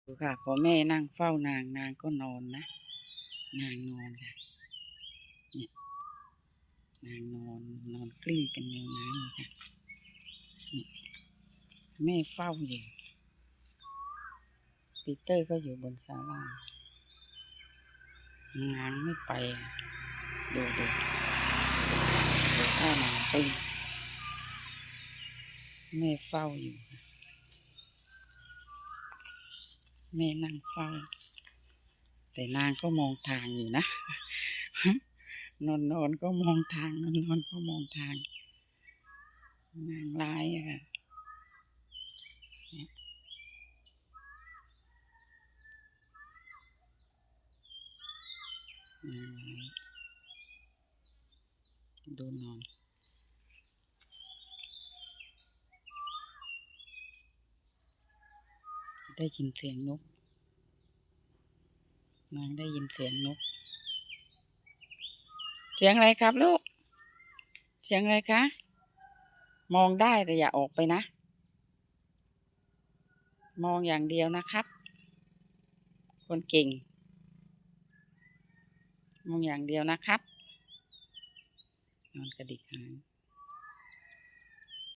ดูค่ะพอแม่นั่งเฝ้านางนางก็นอนนะนางนอนค่ะเนี่ยนางนอนกลิ้งกันในน้ำเลยค่ะเนี่ยแม่เฝ้าอยู่ปีเตอร์ก็อยู่บนศาลานางไม่ไปดูท่านางตึงแม่เฝ้าอยู่แม่นั่งเฝ้าแต่นางก็มองทางอยู่นะนอนก็มองทางนอนก็มองทางนางร้ายอะค่ะนางร้ายดูนอนได้ยินเสียงนกนางได้ยินเสียงนกเสียงอะไรครับลูกเสียงอะไรคะมองได้แต่อย่าออกไปนะมองอย่างเดียวนะครับคนเก่งมองอย่างเดียวนะครับนอนกระดิกหาง